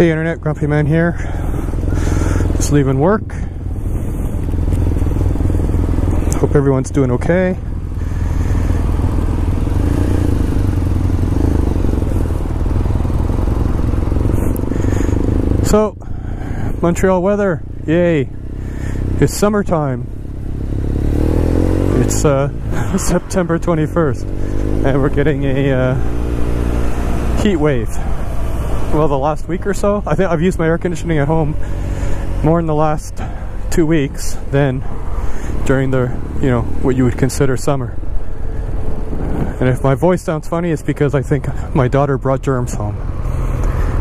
Hey Internet, Grumpy Man here. Just leaving work. Hope everyone's doing okay. So, Montreal weather, yay! It's summertime. It's September 21st, and we're getting a heat wave. Well, the last week or so, I think I've used my air conditioning at home more in the last 2 weeks than during the, what you would consider summer. And if my voice sounds funny, it's because I think my daughter brought germs home.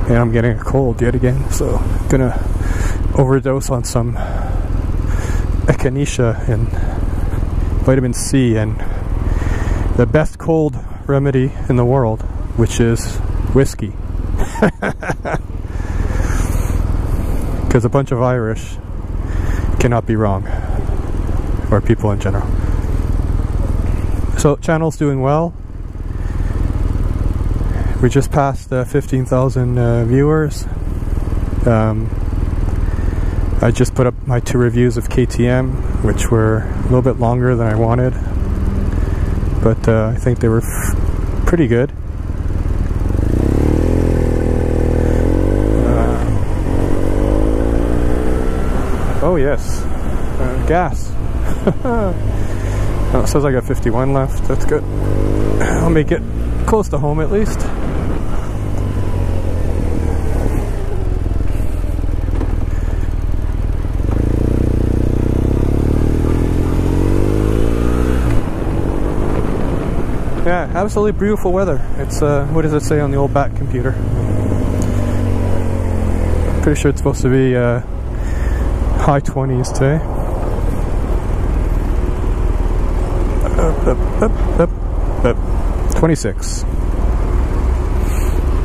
And I'm getting a cold yet again, so I'm gonna overdose on some echinacea and vitamin C and the best cold remedy in the world, which is whiskey. Because a bunch of Irish cannot be wrong, or people in general. So channel's doing well. We just passed 15,000 viewers. I just put up my 2 reviews of KTM, which were a little bit longer than I wanted, but I think they were pretty good. Oh yes, gas. Oh, it says I got 51 left. That's good. I'll make it close to home at least. Yeah, absolutely beautiful weather. It's what does it say on the old bat computer? Pretty sure it's supposed to be high 20s today. Up. 26.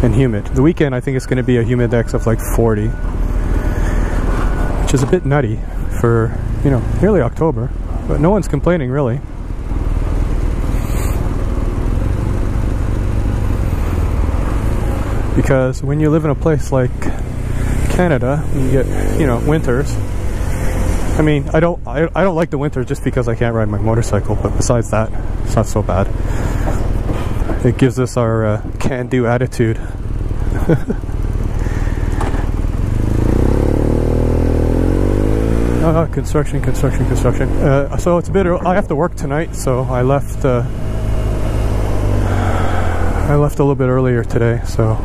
And humid. The weekend I think it's going to be a humidex of like 40. Which is a bit nutty for, nearly October. But no one's complaining really. Because when you live in a place like Canada, you get, winters. I mean, I don't like the winter just because I can't ride my motorcycle, but besides that, it's not so bad. It gives us our can-do attitude. Construction. So it's a bit early. I have to work tonight, so I left a little bit earlier today, so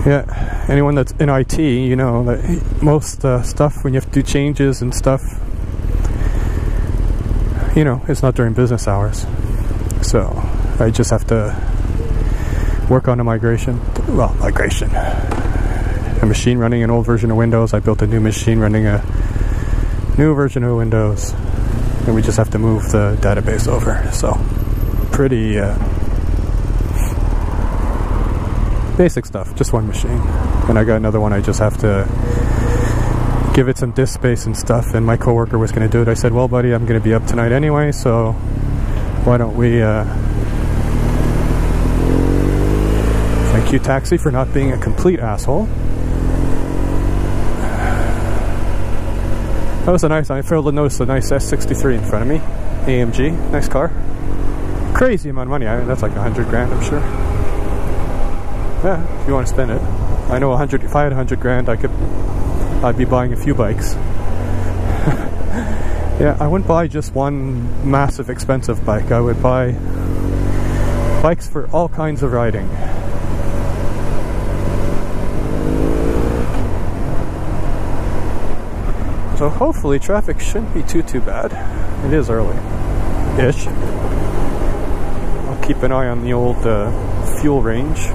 yeah. Anyone that's in IT, that most stuff, when you have to do changes and stuff, it's not during business hours. So I just have to work on a migration. A machine running an old version of Windows. I built a new machine running a new version of Windows, and we just have to move the database over. So pretty basic stuff, just one machine. And I got another one I just have to give it some disk space and stuff, and my coworker was going to do it. I said, well buddy, I'm going to be up tonight anyway, so why don't we thank you Taxi for not being a complete asshole. That was I failed to notice a nice S63 in front of me. AMG, nice car. Crazy amount of money. That's like 100 grand, I'm sure. Yeah, if you want to spend it. I know 100. If I had 100 grand, I'd be buying a few bikes. Yeah, I wouldn't buy just one massive expensive bike. I would buy bikes for all kinds of riding. So hopefully traffic shouldn't be too bad. It is early-ish. I'll keep an eye on the old fuel range.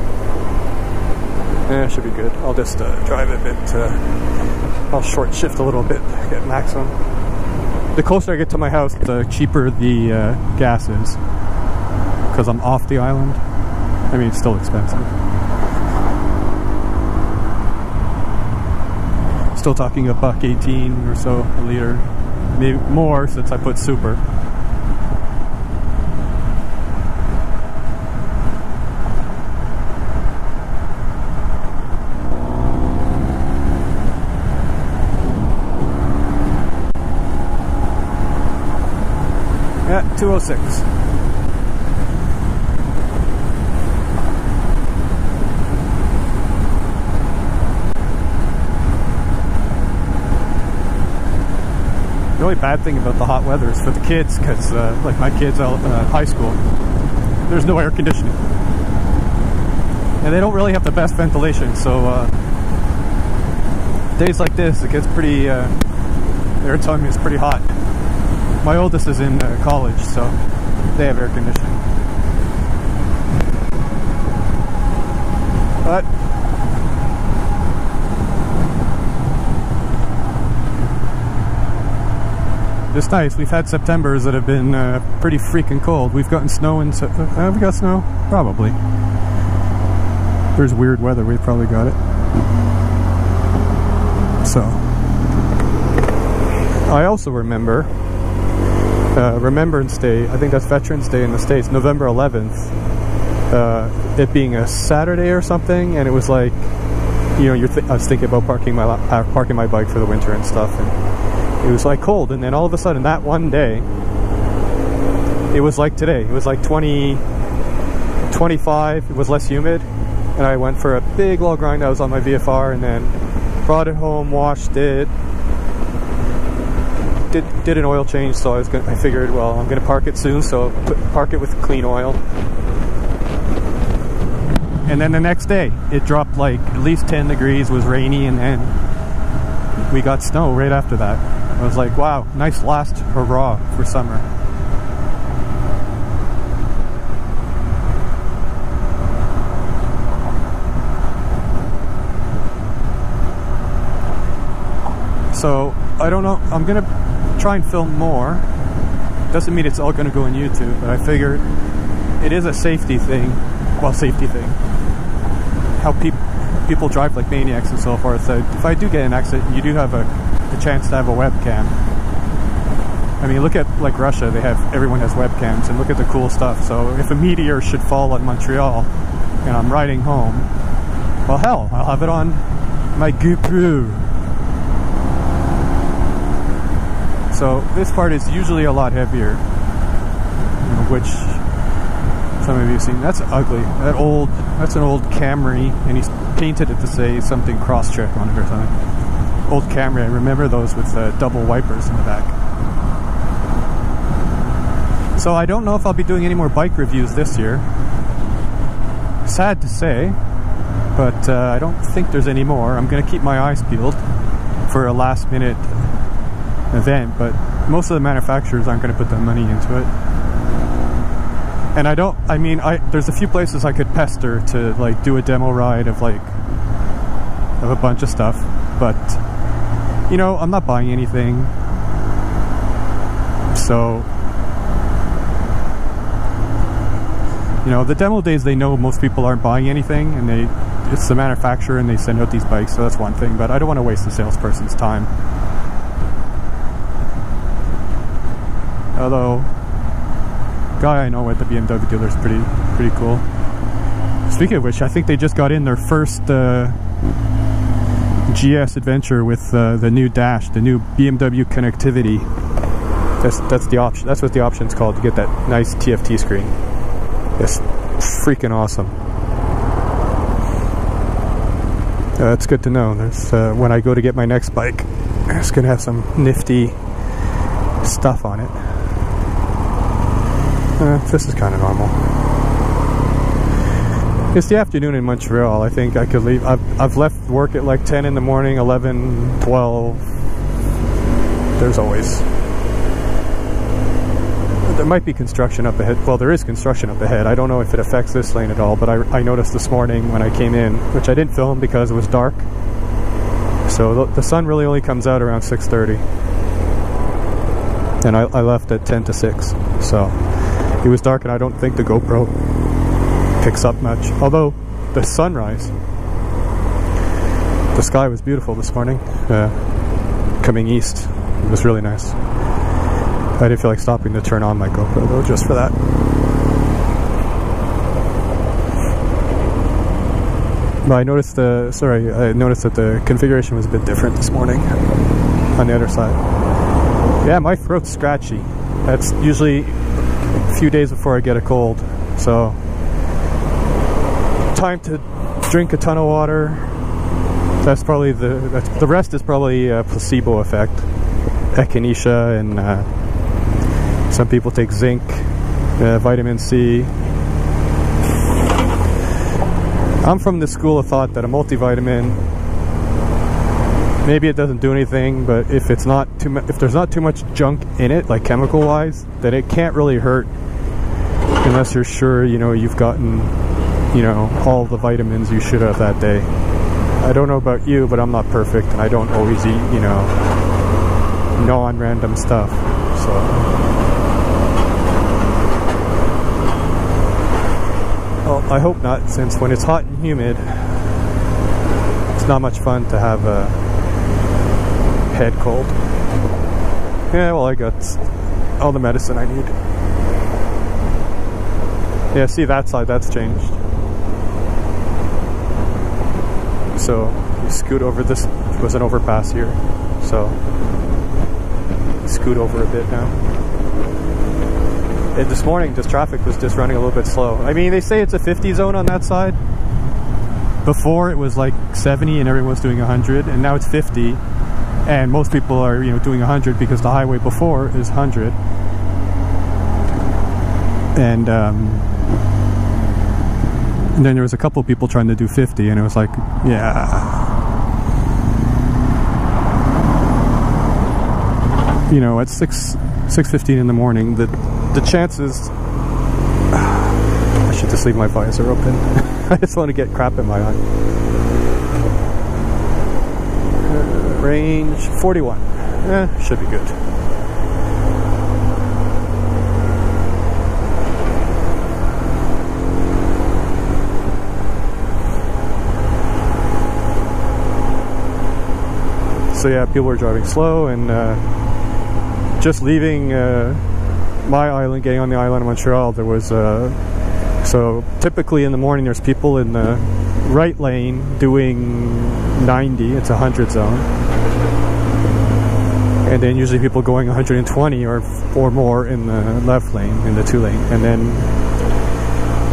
Yeah, it should be good. I'll just drive a bit. I'll short shift a little bit, get maximum. The closer I get to my house, the cheaper the gas is. Because I'm off the island. I mean, it's still expensive. Still talking $1.18 or so a liter. Maybe more since I put super. Yeah, 206. The only bad thing about the hot weather is for the kids, because like my kids at high school, there's no air conditioning. And they don't really have the best ventilation, so days like this, it gets pretty, they're telling me it's pretty hot. My oldest is in college, so they have air conditioning. But it's nice. We've had Septembers that have been pretty freaking cold. We've gotten snow in have we got snow? Probably. There's weird weather. We've probably got it. So I also remember Remembrance Day. I think that's Veterans Day in the States, November 11th. It being a Saturday or something, and it was like, you know, I was thinking about parking my bike for the winter and stuff, and it was like cold, and then all of a sudden that one day it was like today. It was like 20, 25. It was less humid, and I went for a big log grind. I was on my VFR, and then brought it home, washed it, did an oil change. So I figured, well, I'm gonna park it soon, so park it with clean oil. And then the next day it dropped like at least 10 degrees, was rainy, and then we got snow right after that. I was like, wow, nice last hurrah for summer. So I don't know, I'm gonna try and film more. Doesn't mean it's all gonna go on YouTube, but I figured it is a safety thing. Well, safety thing. How people drive like maniacs and so forth. So if I do get an accident, you do have the chance to have a webcam. I mean, look at like Russia. Everyone has webcams, and look at the cool stuff. So if a meteor should fall on Montreal and I'm riding home, well, hell, I'll have it on my GoPro. So this part is usually a lot heavier, you know, which some of you have seen. That's ugly. That's an old Camry, and he's painted it to say something Crosstrek on it or something. Old Camry, I remember those with double wipers in the back. So I don't know if I'll be doing any more bike reviews this year. Sad to say, but I don't think there's any more. I'm going to keep my eyes peeled for a last minute event, but most of the manufacturers aren't going to put their money into it. And there's a few places I could pester to like do a demo ride of a bunch of stuff, but you know, I'm not buying anything. So, you know, the demo days, they know most people aren't buying anything, and it's the manufacturer and they send out these bikes, so that's one thing, but I don't want to waste the salesperson's time. Although guy I know at the BMW dealer is pretty cool. Speaking of which, I think they just got in their first GS adventure with the new dash, the new BMW connectivity. That's the option. That's what the option's called, to get that nice TFT screen. It's freaking awesome. That's good to know. There's when I go to get my next bike, it's gonna have some nifty stuff on it. This is kind of normal. It's the afternoon in Montreal. I think I could leave. I've left work at like 10 in the morning, 11, 12. There's always... There might be construction up ahead. Well, there is construction up ahead. I don't know if it affects this lane at all, but I noticed this morning when I came in, which I didn't film because it was dark. So the sun really only comes out around 6:30. And I left at 10 to 6. So it was dark, and I don't think the GoPro picks up much. Although the sunrise, the sky was beautiful this morning, coming east. It was really nice. I didn't feel like stopping to turn on my GoPro though, just for that. But I noticed that the configuration was a bit different this morning on the other side. Yeah, my throat's scratchy. That's usually a few days before I get a cold. So, time to drink a ton of water. That's probably the rest is probably a placebo effect. Echinacea, and some people take zinc, vitamin C. I'm from the school of thought that a multivitamin, maybe it doesn't do anything, but if there's not too much junk in it, like chemical wise, then it can't really hurt unless you're sure, you know, you've gotten, you know, all the vitamins you should have that day. I don't know about you, but I'm not perfect, and I don't always eat, you know, non-random stuff. So well, I hope not, since when it's hot and humid, it's not much fun to have a head cold. Yeah, well, I got all the medicine I need. Yeah, see that side, that's changed. So, you scoot over this, was an overpass here. So, scoot over a bit now. And this morning, just traffic was just running a little bit slow. I mean, they say it's a 50 zone on that side. Before it was like 70 and everyone's doing 100, and now it's 50. And most people are, you know, doing 100 because the highway before is 100. And then there was a couple people trying to do 50, and it was like, yeah. You know, at 6:15 in the morning, the chances... I should just leave my visor open. I just want to get crap in my eye. Range 41. Should be good. So yeah, people were driving slow, and just leaving my island, getting on the island of Montreal, there was so typically in the morning there's people in the right lane doing 90, it's a 100 zone, and then usually people going 120 or more in the left lane, in the 2 lane, and then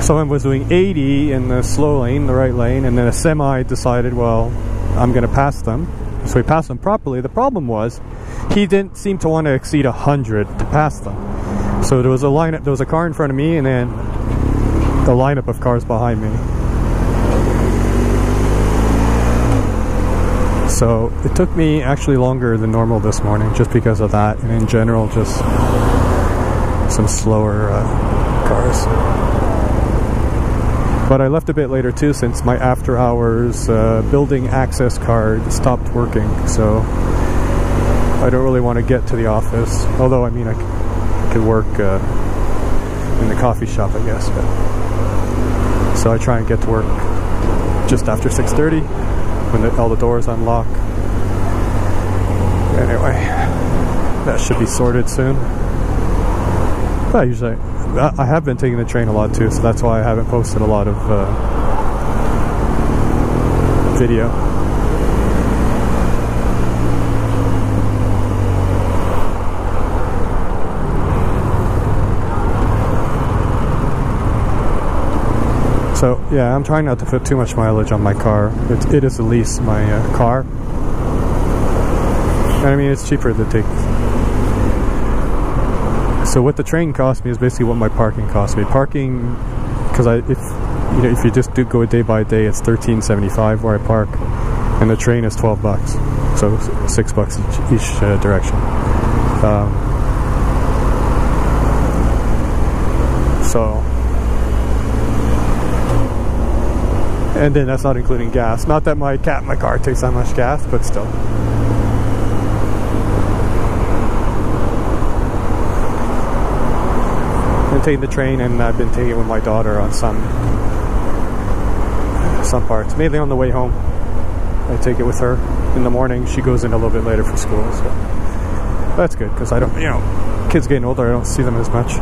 someone was doing 80 in the slow lane, the right lane, and then a semi decided, well, I'm going to pass them. So he passed them properly. The problem was he didn't seem to want to exceed 100 to pass them. So there was a lineup, there was a car in front of me, and then the lineup of cars behind me. So it took me actually longer than normal this morning just because of that, and in general just some slower cars. But I left a bit later too, since my after hours building access card stopped working, so I don't really want to get to the office. Although, I mean, I could work in the coffee shop, I guess. But, so I try and get to work just after 6:30 when all the doors unlock. Anyway, that should be sorted soon. But usually, I have been taking the train a lot too, so that's why I haven't posted a lot of video. So yeah, I'm trying not to put too much mileage on my car. It is a lease, my car. And I mean, it's cheaper to take. So what the train cost me is basically what my parking cost me. Parking, because if you just do go day by day, it's $13.75 where I park, and the train is $12, so $6 each direction. And then that's not including gas. Not that my car takes that much gas, but still. I've been taking the train, and I've been taking it with my daughter on some parts, mainly on the way home. I take it with her in the morning. She goes in a little bit later for school, so that's good, because I don't, kids getting older, I don't see them as much.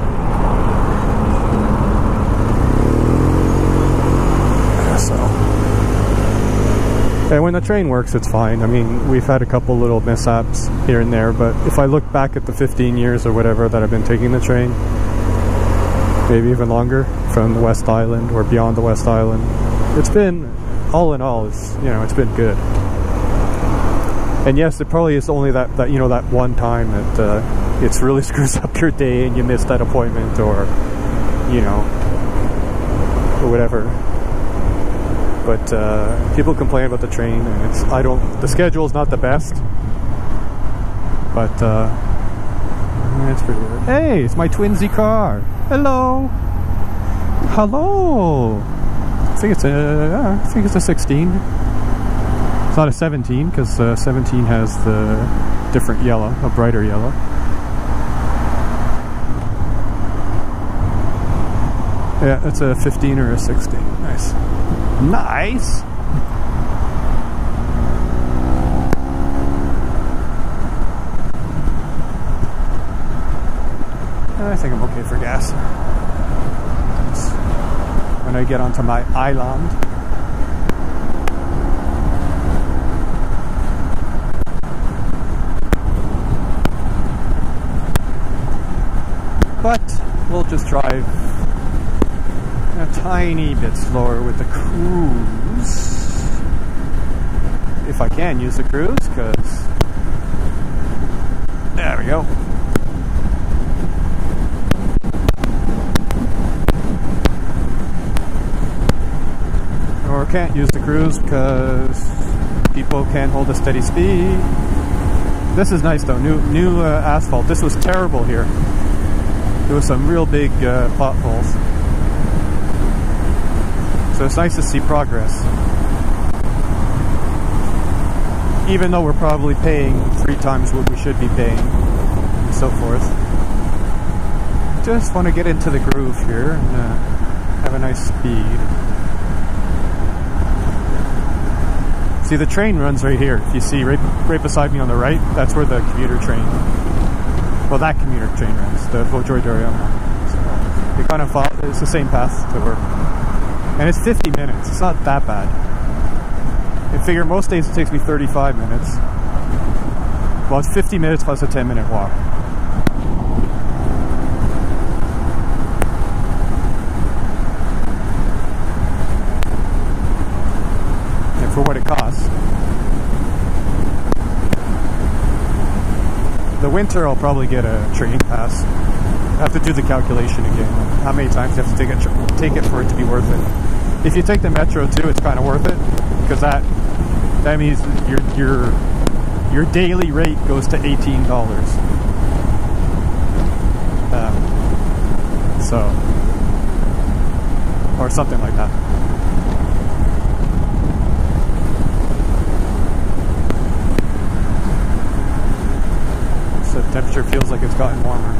So And when the train works, it's fine. I mean, we've had a couple little mishaps here and there, but if I look back at the 15 years or whatever that I've been taking the train, maybe even longer, from the West Island or beyond the West Island, it's been, all in all, it's, you know, it's been good. And yes, it probably is only that you know, that one time that it's really screws up your day and you miss that appointment, or, you know, or whatever. But people complain about the train, and it's, the schedule is not the best, but it's pretty good. Hey, it's my twinsy car. Hello. Hello. I think it's a 16. It's not a 17, because 17 has the different yellow, a brighter yellow. Yeah, it's a 15 or a 16. Nice. Nice! I think I'm okay for gas. When I get onto my island. But we'll just drive a tiny bit slower with the cruise, if I can use the cruise, because there we go. Or can't use the cruise because people can't hold a steady speed. This is nice though, new asphalt. This was terrible here. There was some real big potholes. So it's nice to see progress. Even though we're probably paying 3 times what we should be paying, and so forth. Just want to get into the groove here and have a nice speed. See, the train runs right here. If you see right beside me on the right, that's where the commuter train, well, that commuter train runs, the Vaudreuil-Dorion one. So it kind of follows, it's the same path to work. And it's 50 minutes, it's not that bad. I figure most days it takes me 35 minutes. Well, it's 50 minutes plus a 10-minute walk. And for what it costs. The winter I'll probably get a train pass. I have to do the calculation again. How many times you have to take it for it to be worth it. If you take the metro too, it's kind of worth it, because that means your daily rate goes to $18. So, or something like that. So the temperature feels like it's gotten warmer.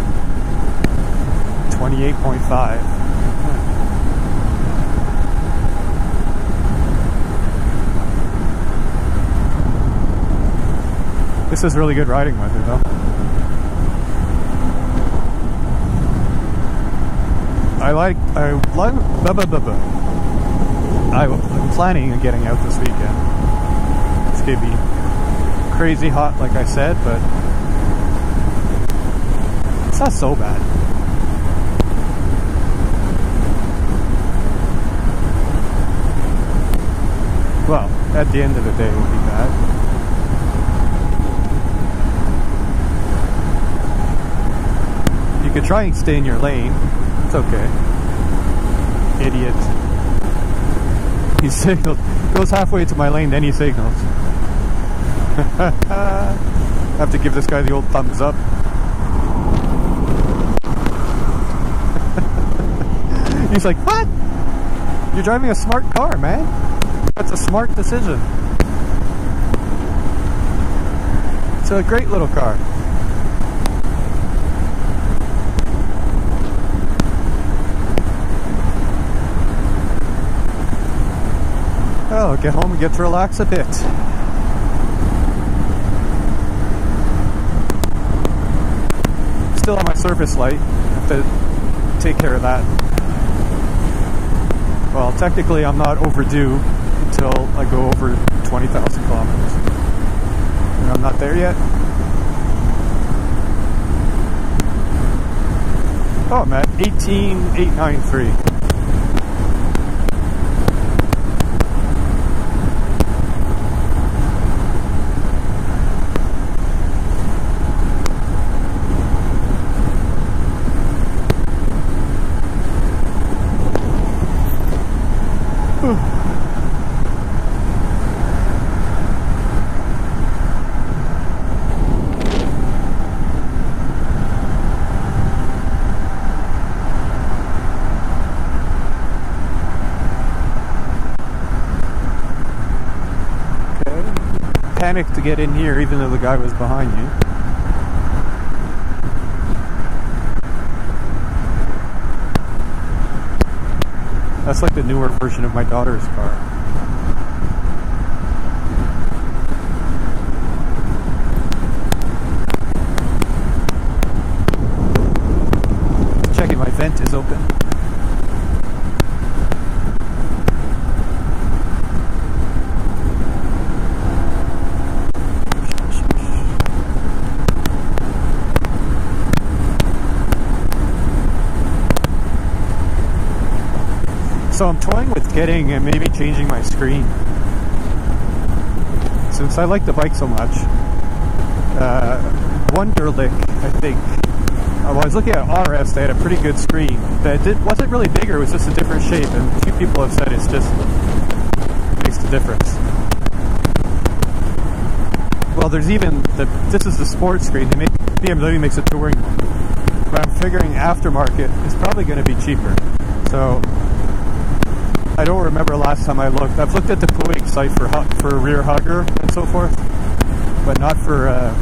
28.5. This is really good riding weather though. I'm planning on getting out this weekend. It's gonna be crazy hot like I said, but it's not so bad. Well, at the end of the day it would be bad. You could try and stay in your lane. It's okay. Idiot. He signals. Goes halfway to my lane, then he signals. I have to give this guy the old thumbs up. He's like, what? You're driving a smart car, man. That's a smart decision. It's a great little car. Well, get home and get to relax a bit. Still on my service light. I have to take care of that. Well, technically I'm not overdue until I go over 20,000 kilometers. And I'm not there yet. Oh, I'm at 18,893. Panicked to get in here even though the guy was behind you. That's like the newer version of my daughter's car. Checking my vent is open. So I'm toying with getting and maybe changing my screen. Since I like the bike so much, Wonderlic, I think. I was looking at RS, they had a pretty good screen. But it wasn't really bigger, it was just a different shape, and a few people have said it's just makes the difference. Well, there's even, this is the sports screen, BMW makes a touring one. But I'm figuring aftermarket is probably going to be cheaper. So I don't remember last time I looked. I've looked at the Puig site for rear hugger and so forth, but not for a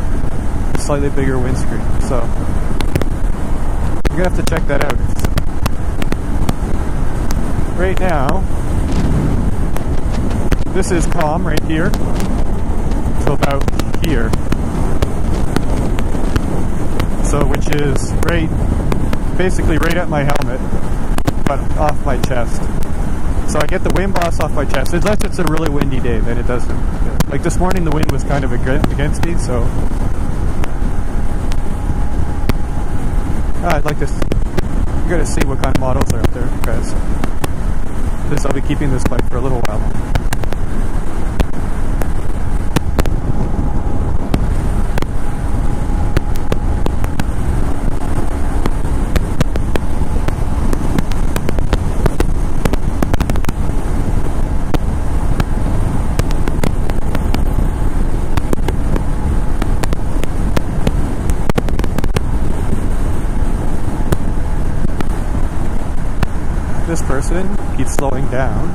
slightly bigger windscreen. So I'm gonna have to check that out. Right now, this is calm right here to about here. So which is basically right at my helmet, but off my chest. So I get the wind blast off my chest, unless it's a really windy day, then it doesn't. Like this morning the wind was kind of against me, so I'd like to, I'm going to see what kind of models are out there, because I'll be keeping this bike for a little while. This person keeps slowing down.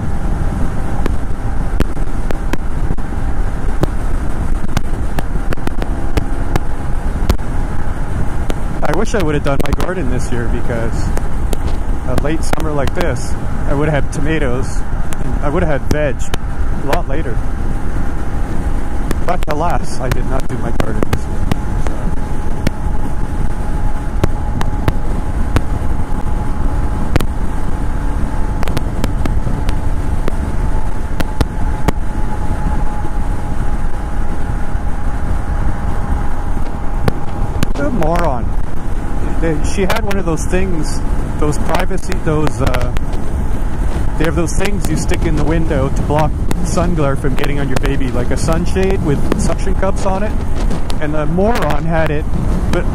I wish I would have done my garden this year, because a late summer like this, I would have had tomatoes, and I would have had veg a lot later. But alas, I did not do my garden this year. Moron. She had one of those things, those privacy, they have those things you stick in the window to block sun glare from getting on your baby, like a sunshade with suction cups on it, and the moron had it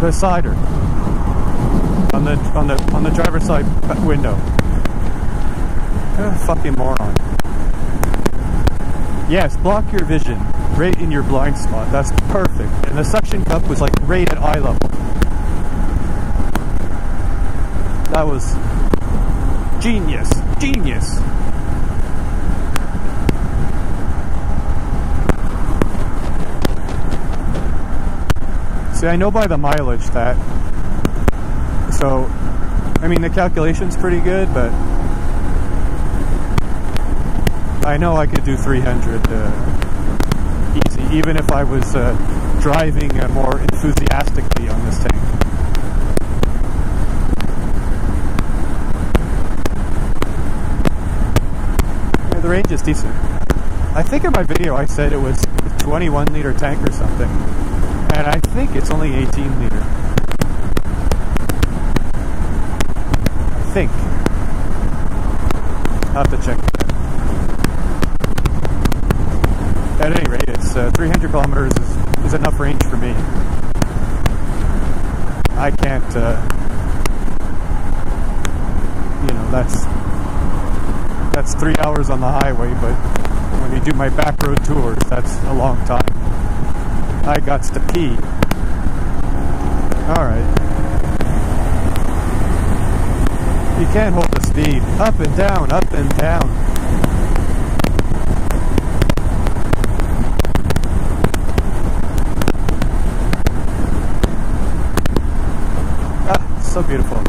beside her on the driver's side window. Fucking moron. Yes, block your vision right in your blind spot. That's perfect. And the suction cup was like right at eye level. That was genius. Genius. See, I know by the mileage that. So, I mean, the calculation's pretty good, but I know I could do 300 easy, even if I was driving more enthusiastically on this thing. Yeah, the range is decent. I think in my video I said it was a 21 liter tank or something, and I think it's only 18 liter. I think. I'll have to check that. At any rate, it's 300 kilometers is enough range for me. I can't, you know, that's 3 hours on the highway, but when you do my back road tours, that's a long time. I got to pee. Alright. You can't hold the speed. Up and down, up and down. Ah, so beautiful.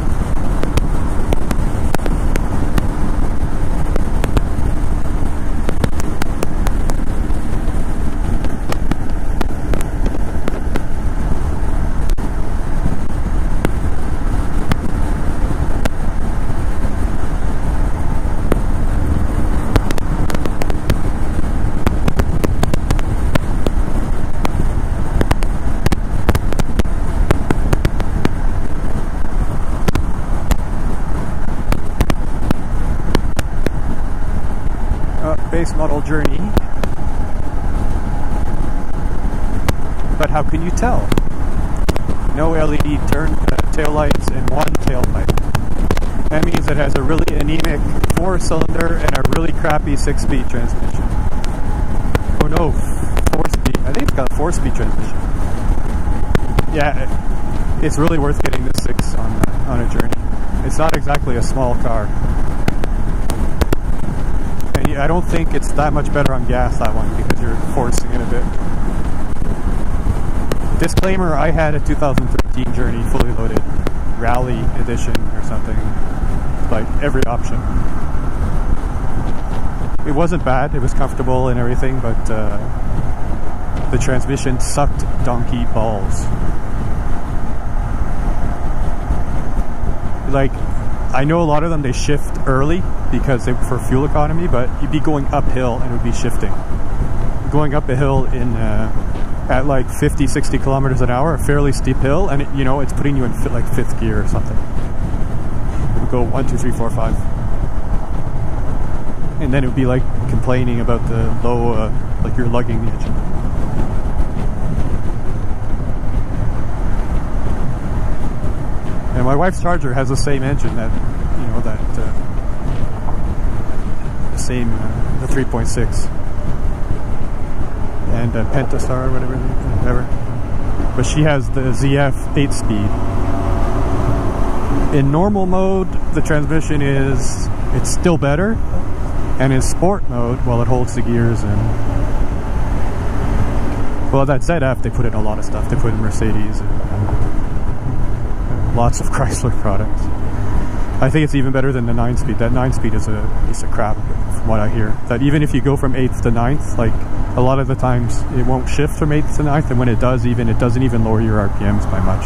Base model Journey, but how can you tell? No LED tail lights and one tailpipe. That means it has a really anemic 4-cylinder and a really crappy 6-speed transmission. Oh no, 4-speed. I think it's got a 4-speed transmission. Yeah, it's really worth getting this 6 on a Journey. It's not exactly a small car. I don't think it's that much better on gas, that one, because you're forcing it a bit. Disclaimer, I had a 2013 Journey fully loaded Rally Edition or something, like every option. It wasn't bad, it was comfortable and everything, but the transmission sucked donkey balls. Like, I know a lot of them, they shift early because for fuel economy, but you'd be going uphill and it would be shifting. Going up a hill at like 50, 60 kilometers an hour, a fairly steep hill, and you know, it's putting you in like 5th gear or something. It would go 1, 2, 3, 4, 5. And then it would be like complaining about the low, like you're lugging the engine. And my wife's Charger has the same engine that, you know, that the same, the 3.6 and Pentastar or whatever. But she has the ZF 8-speed. In normal mode, the transmission it's still better, and in sport mode, well, it holds the gears and. Well, that ZF, they put in a lot of stuff. They put in Mercedes and lots of Chrysler products. I think it's even better than the 9-speed. That 9-speed is a piece of crap, from what I hear. That even if you go from 8th to 9th, like a lot of the times it won't shift from 8th to 9th, and when it does, it doesn't even lower your RPMs by much.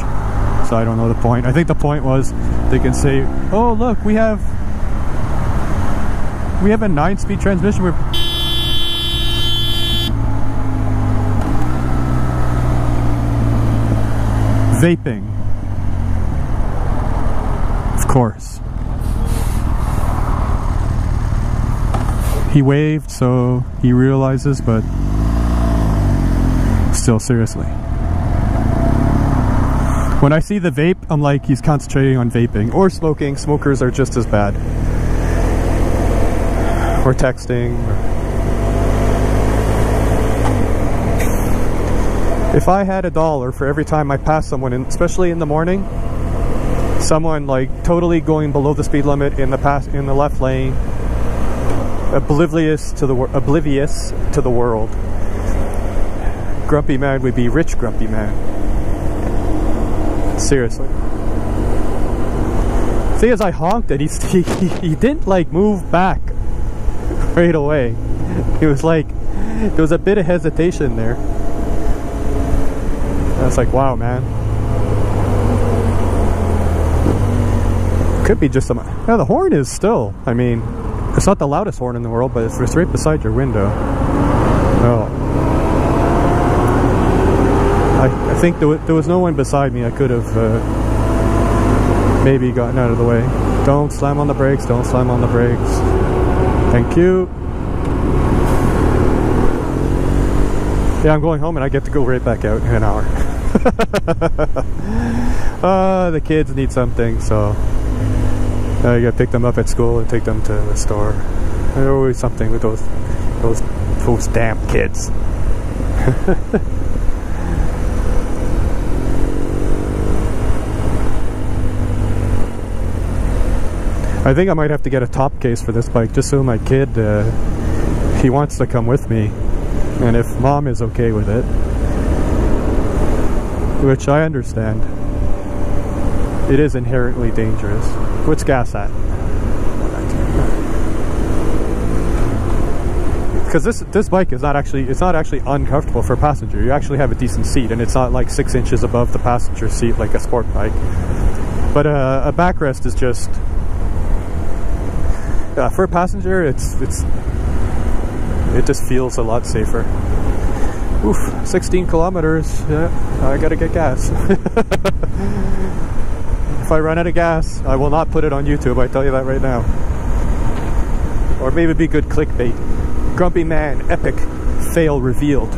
So I don't know the point. I think the point was they can say, oh look, we have a 9-speed transmission. We're vaping. Of course. He waved, so he realizes, but still, seriously. When I see the vape, I'm like, he's concentrating on vaping. Or smoking. Smokers are just as bad. Or texting. If I had $1 for every time I pass someone, especially in the morning, someone like totally going below the speed limit in the left lane, oblivious to the world. Grumpy man would be rich grumpy man. Seriously. See, as I honked it, he didn't like move back right away. It was like there was a bit of hesitation there. I was like, wow, man. Could be just some. Yeah, the horn is still. I mean, It's not the loudest horn in the world, but it's right beside your window. Oh. I think there was no one beside me. I could have maybe gotten out of the way. Don't slam on the brakes, don't slam on the brakes. Thank you. Yeah, I'm going home and I get to go right back out in an hour. The kids need something, so you gotta pick them up at school and take them to the store. There's always something with those damn kids. I think I might have to get a top case for this bike just so my kid, he wants to come with me, and if mom is okay with it, which I understand. It is inherently dangerous. What's gas at? Because this bike is not actually uncomfortable for a passenger. You actually have a decent seat, and it's not like 6 inches above the passenger seat like a sport bike. But a backrest is just for a passenger. It just feels a lot safer. Oof, 16 kilometers. Yeah, I gotta get gas. If I run out of gas, I will not put it on YouTube, I tell you that right now. Or maybe it'd be good clickbait. Grumpy man, epic fail revealed.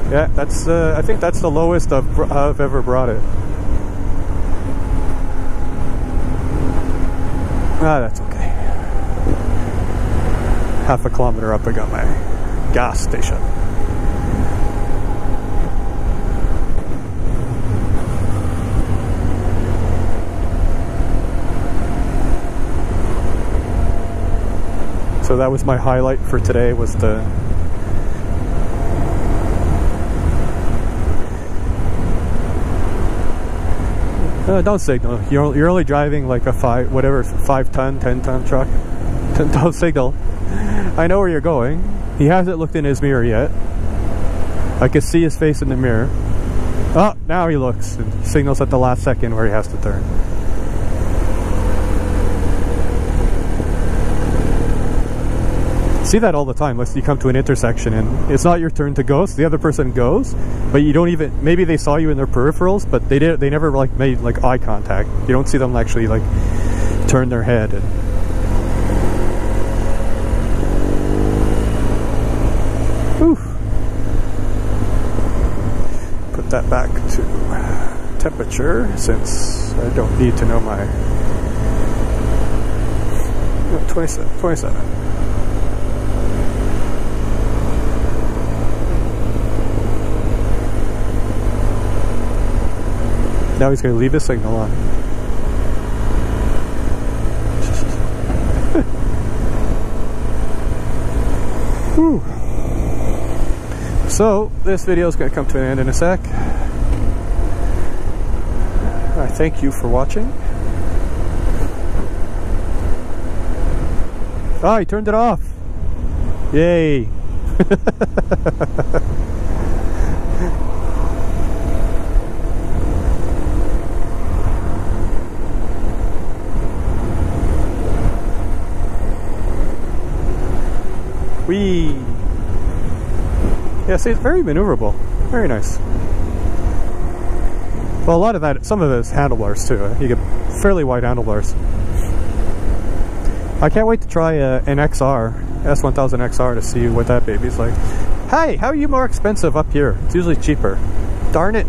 Yeah, that's I think that's the lowest I've ever brought it. That's okay. Half a kilometer up, I got my gas station. So that was my highlight for today, was the don't signal. You're only driving like a 5-ton, 10-ton truck. Don't signal. I know where you're going. He hasn't looked in his mirror yet. I can see his face in the mirror. Oh, now he looks and signals at the last second where he has to turn. See that all the time. You come to an intersection and it's not your turn to go, so the other person goes, but you don't even, maybe they saw you in their peripherals, but they never like made like eye contact. You don't see them actually like turn their head. And put that back to temperature, since I don't need to know my 27. Now he's going to leave his signal on. Whew. So, this video is going to come to an end in a sec. I thank you for watching. Ah, he turned it off. Yay. Whee! Yeah, see, it's very maneuverable. Very nice. Well, a lot of that, some of it is handlebars too. You get fairly wide handlebars. I can't wait to try an XR, S1000 XR, to see what that baby's like. Hey, how are you more expensive up here? It's usually cheaper. Darn it.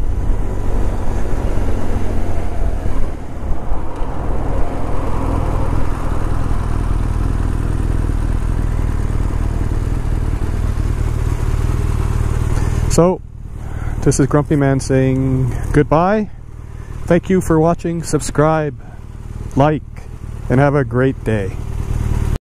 So, this is Grumpy Man saying goodbye. Thank you for watching. Subscribe, like, and have a great day.